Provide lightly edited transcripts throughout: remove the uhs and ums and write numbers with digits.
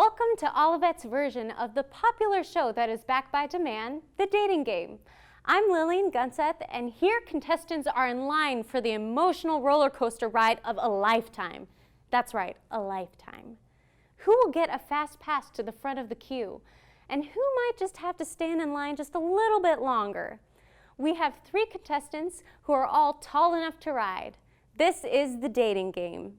Welcome to Olivet's version of the popular show that is backed by demand, The Dating Game. I'm Lillian Gunseth, and here contestants are in line for the emotional roller coaster ride of a lifetime. That's right, a lifetime. Who will get a fast pass to the front of the queue? And who might just have to stand in line just a little bit longer? We have 3 contestants who are all tall enough to ride. This is The Dating Game.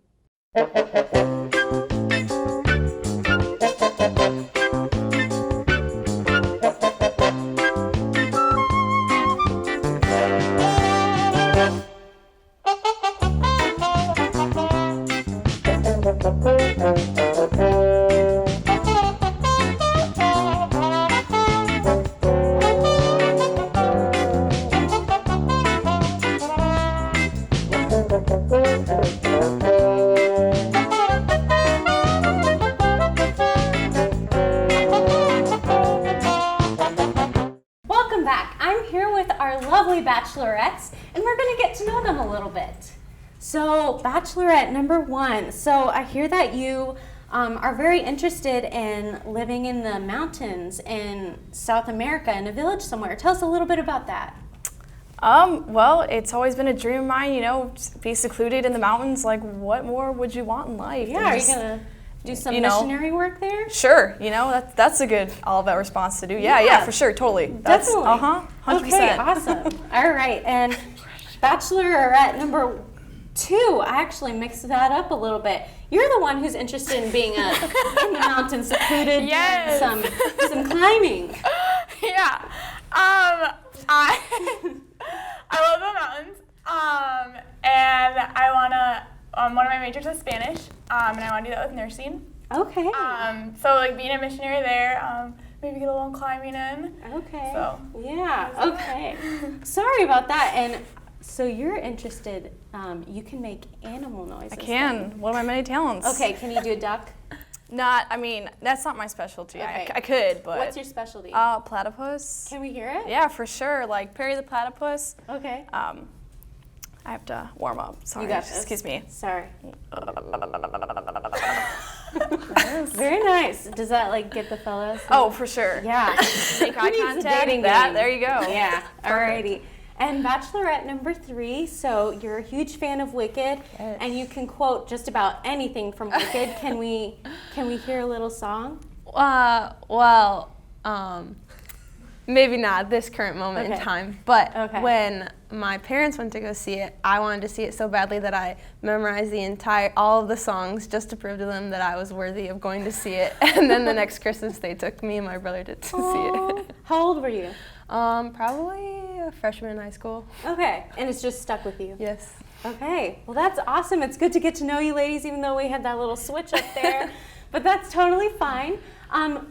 Welcome back. I'm here with our lovely bachelorettes, and we're going to get to know them a little bit. So, Bachelorette number 1. So, I hear that you are very interested in living in the mountains in South America in a village somewhere. Tell us a little bit about that. Well, it's always been a dream of mine, just be secluded in the mountains. Like, what more would you want in life? Yeah, are you going to do some missionary work there? Sure, that's a good Olivet response to do. Yeah, for sure, totally. Definitely. 100%. Okay, awesome. All right, and Bachelorette number 2, I actually mixed that up a little bit. You're the one who's interested in being in the mountains, secluded, yes. some climbing. Yeah, I love the mountains, and I wanna. One of my majors is Spanish, and I want to do that with nursing. Okay. So like being a missionary there, maybe get a little climbing in. Okay. So. Yeah. Okay. Sorry about that. And so you're interested. You can make animal noises. I can. One of my many talents. Okay. Can you do a duck? That's not my specialty. Okay. I could, but. What's your specialty? Platypus. Can we hear it? Yeah, for sure. Like Perry the Platypus. Okay. I have to warm up. Sorry. You got this. Excuse me. Sorry. Very nice. Does that get the fellas? Oh, for sure. Yeah. Make eye contact. There you go. Yeah. Alrighty. And Bachelorette number 3. So you're a huge fan of Wicked, yes. And you can quote just about anything from Wicked. Can we hear a little song? Maybe not this current moment in time, but when my parents went to go see it, I wanted to see it so badly that I memorized all of the songs just to prove to them that I was worthy of going to see it. And then the next Christmas they took me and my brother to see it. How old were you? Probably a freshman in high school. Okay, and it's just stuck with you? Yes. Okay, well that's awesome. It's good to get to know you ladies, even though we had that little switch up there. But that's totally fine.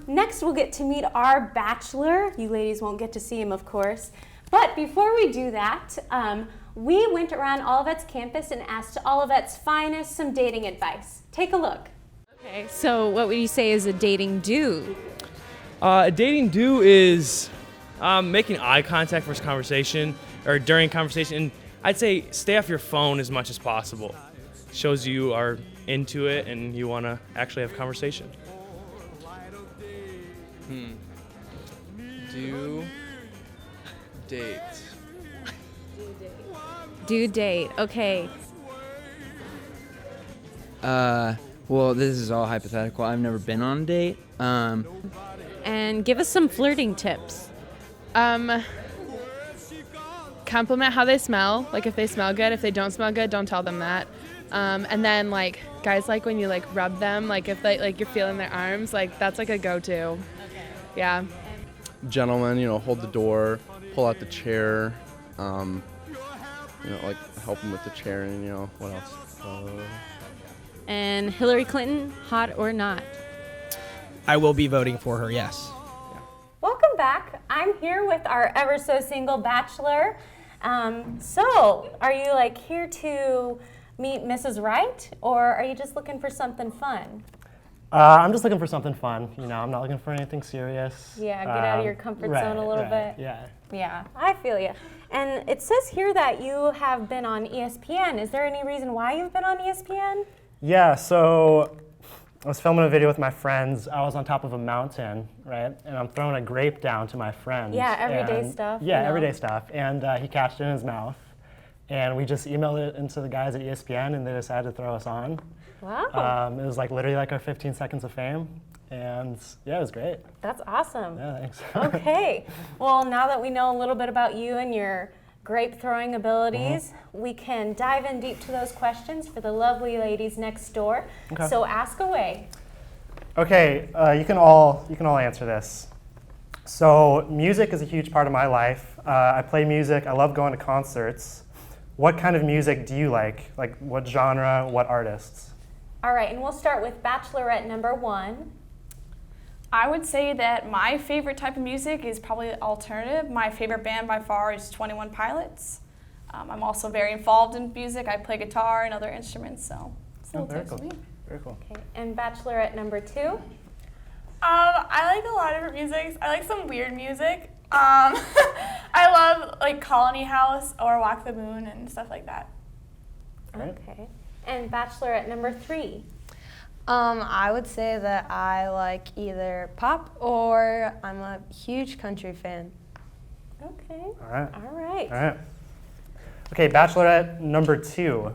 Next, we'll get to meet our bachelor. You ladies won't get to see him, of course. But before we do that, we went around Olivet's campus and asked Olivet's finest some dating advice. Take a look. Okay, so what would you say is a dating do? A dating do is making eye contact first conversation or during conversation. And I'd say stay off your phone as much as possible. Shows you are into it and you want to actually have conversation. Do date. Do date, okay. Well, this is all hypothetical. I've never been on a date. And give us some flirting tips. Compliment how they smell. Like if they smell good. If they don't smell good, don't tell them that. And then guys like when you rub them, if they you're feeling their arms, that's a go-to. Okay. Yeah. Gentlemen, hold the door, pull out the chair, help them with the chair, and what else? And Hillary Clinton, hot or not? I will be voting for her, yes. Welcome back. I'm here with our ever so single bachelor. So, are you here to meet Mrs. Right, or are you just looking for something fun? I'm just looking for something fun. I'm not looking for anything serious. Yeah, get out of your comfort zone a little bit. Yeah. Yeah, I feel you. And it says here that you have been on ESPN. Is there any reason why you've been on ESPN? Yeah, so I was filming a video with my friends. I was on top of a mountain, right? And I'm throwing a grape down to my friend. Yeah, everyday stuff. Yeah, everyday stuff. And he catched it in his mouth. And we just emailed it into the guys at ESPN, and they decided to throw us on. Wow. It was like literally like our 15 seconds of fame. And yeah, it was great. That's awesome. Yeah, thanks. Okay. Well, now that we know a little bit about you and your grape throwing abilities, we can dive in deep to those questions for the lovely ladies next door. Okay. So ask away. Okay, you can all answer this. So music is a huge part of my life. I play music. I love going to concerts. What kind of music do you like? Like what genre, what artists? All right, and we'll start with Bachelorette number 1. I would say that my favorite type of music is probably alternative. My favorite band by far is 21 Pilots. I'm also very involved in music. I play guitar and other instruments, so it's a little tips for me. Very cool. Okay, and Bachelorette number 2. I like a lot of different music. I like some weird music. I love like Colony House or Walk the Moon and stuff like that. Okay, and Bachelorette number 3. I would say that I like either pop or I'm a huge country fan. Okay. All right. All right. All right. Okay, Bachelorette number 2.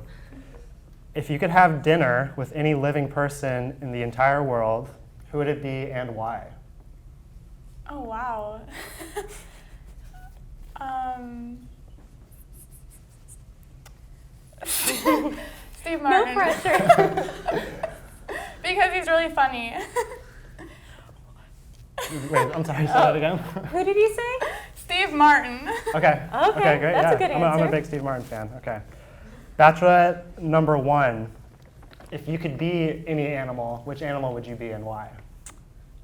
If you could have dinner with any living person in the entire world, who would it be and why? Oh, wow. Steve Martin. No pressure. Because he's really funny. Wait, I'm sorry, say that again. Who did you say? Steve Martin. Okay. Okay, great. That's yeah. a good I'm answer. a big Steve Martin fan. Okay. Bachelorette number 1. If you could be any animal, which animal would you be and why?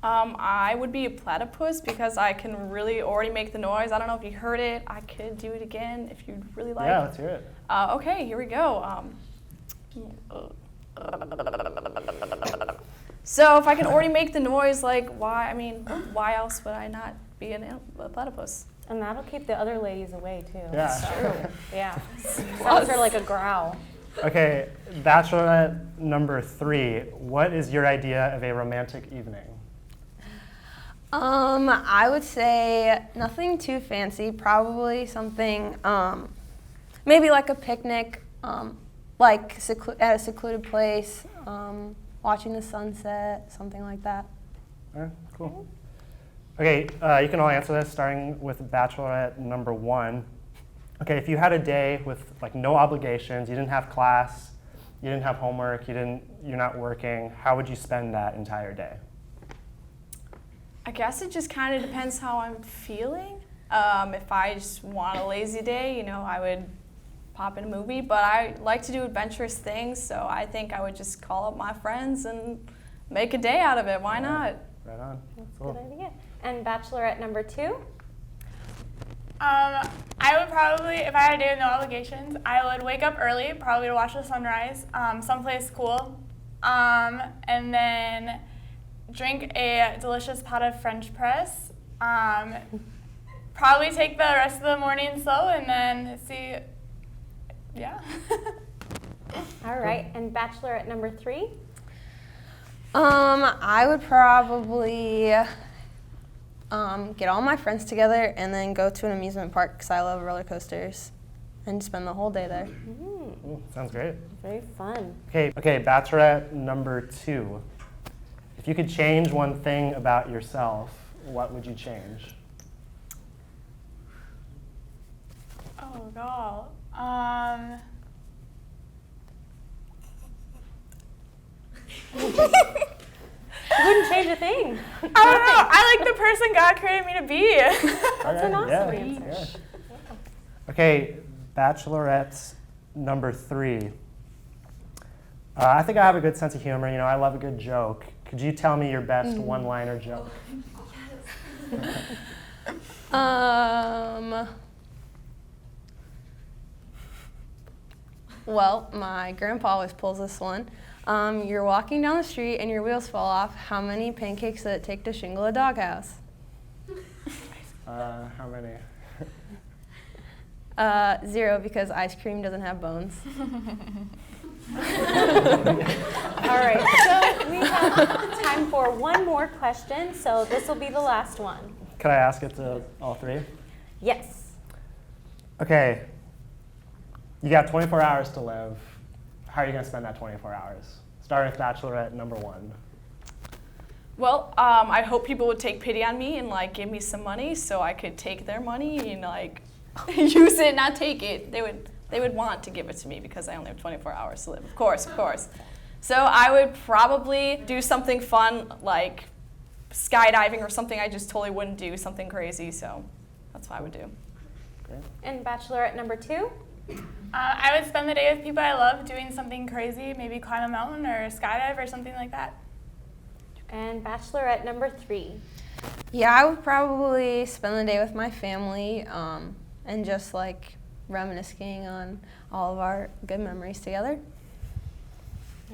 I would be a platypus because I can really already make the noise. I don't know if you heard it. I could do it again if you'd really like. Yeah, let's hear it. Okay, here we go. So if I can already make the noise, like why else would I not be a platypus? And that'll keep the other ladies away too. Yeah. That's true. Yeah. Sounds sort of like a growl. Okay, Bachelorette number 3. What is your idea of a romantic evening? I would say nothing too fancy. Probably something, maybe like a picnic, like at a secluded place, watching the sunset, something like that. All right, cool. Okay, you can all answer this, starting with Bachelorette number 1. Okay, if you had a day with like no obligations, you didn't have class, you didn't have homework, you're not working, how would you spend that entire day? I guess it just kind of depends how I'm feeling. If I just want a lazy day, I would pop in a movie, but I like to do adventurous things, so I think I would just call up my friends and make a day out of it. Why not? Right on. That's a good idea. And Bachelorette number 2? I would probably, if I had a day with no obligations, I would wake up early, probably to watch the sunrise, someplace cool, and then drink a delicious pot of French press, probably take the rest of the morning slow, and then see, yeah. All right, and Bachelorette number 3? I would probably get all my friends together and then go to an amusement park because I love roller coasters and spend the whole day there. Ooh, sounds great. Very fun. Okay, Bachelorette number 2. If you could change one thing about yourself, what would you change? Oh, God. You wouldn't change a thing. I don't know. I like the person God created me to be. That's an awesome answer. Yeah. Okay, Bachelorette number 3. I think I have a good sense of humor. I love a good joke. Could you tell me your best one-liner joke? Well, my grandpa always pulls this one. You're walking down the street and your wheels fall off. How many pancakes does it take to shingle a doghouse? How many? 0, because ice cream doesn't have bones. All right, so we have time for one more question, so this will be the last one. Could I ask it to all three? Yes. Okay, you got 24 hours to live. How are you going to spend that 24 hours? Starting with Bachelorette number 1. Well, I hope people would take pity on me and like give me some money so I could take their money and like use it, not take it. They would want to give it to me because I only have 24 hours to live. Of course. So I would probably do something fun like skydiving or something I just totally wouldn't do, something crazy. So that's what I would do. Great. And Bachelorette number 2? I would spend the day with people I love doing something crazy, maybe climb a mountain or skydive or something like that. And Bachelorette number 3? Yeah, I would probably spend the day with my family and just like reminiscing on all of our good memories together.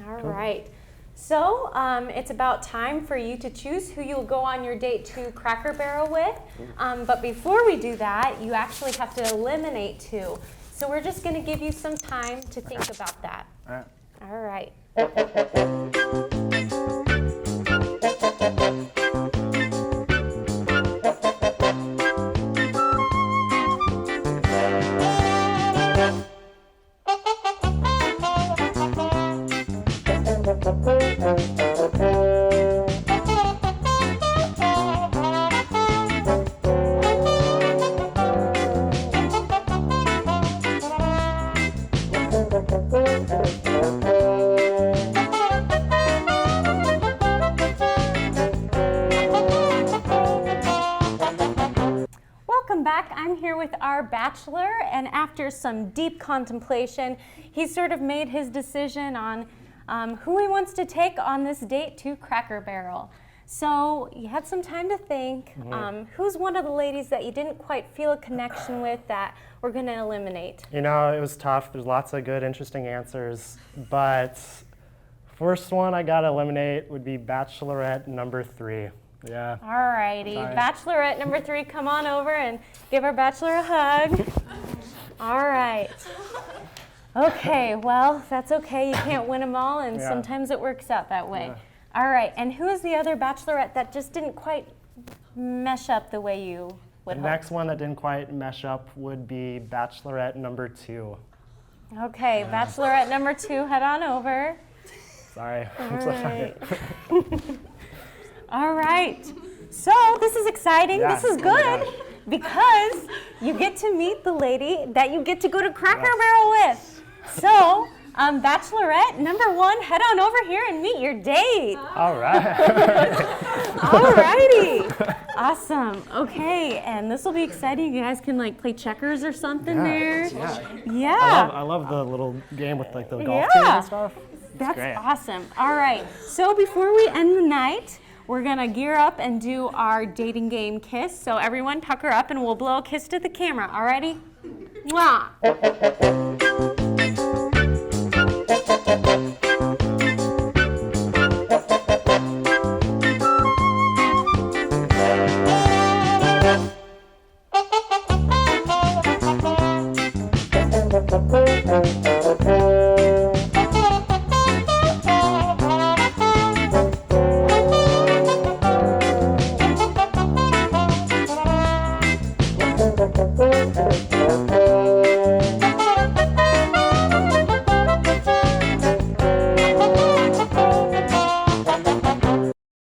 All right. So it's about time for you to choose who you'll go on your date to Cracker Barrel with. But before we do that, you actually have to eliminate 2. So we're just going to give you some time to think about that. All right. Welcome back. I'm here with our bachelor, and after some deep contemplation, he's sort of made his decision on who he wants to take on this date to Cracker Barrel. So you had some time to think. Who's one of the ladies that you didn't quite feel a connection with that we're going to eliminate? You know, it was tough. There's lots of good, interesting answers. But first one I got to eliminate would be Bachelorette number 3. Yeah. All righty. Bachelorette number 3, come on over and give our bachelor a hug. All right. Okay, well, that's okay. You can't win them all, and sometimes it works out that way. All right, and who is the other bachelorette that just didn't quite mesh up the way you would hope? The next one that didn't quite mesh up would be Bachelorette number 2. Okay, Bachelorette number 2, head on over. Sorry. All right. All right. So this is exciting. This is good because you get to meet the lady that you get to go to Cracker Barrel with. So, Bachelorette number 1, head on over here and meet your date. All right. All righty. Awesome. Okay, and this will be exciting. You guys can like play checkers or something there. Yeah. I love the little game with like the golf teams and stuff. That's great. awesome. All right. So before we end the night, we're going to gear up and do our dating game kiss. So everyone pucker up and we'll blow a kiss to the camera. All righty? Mwah.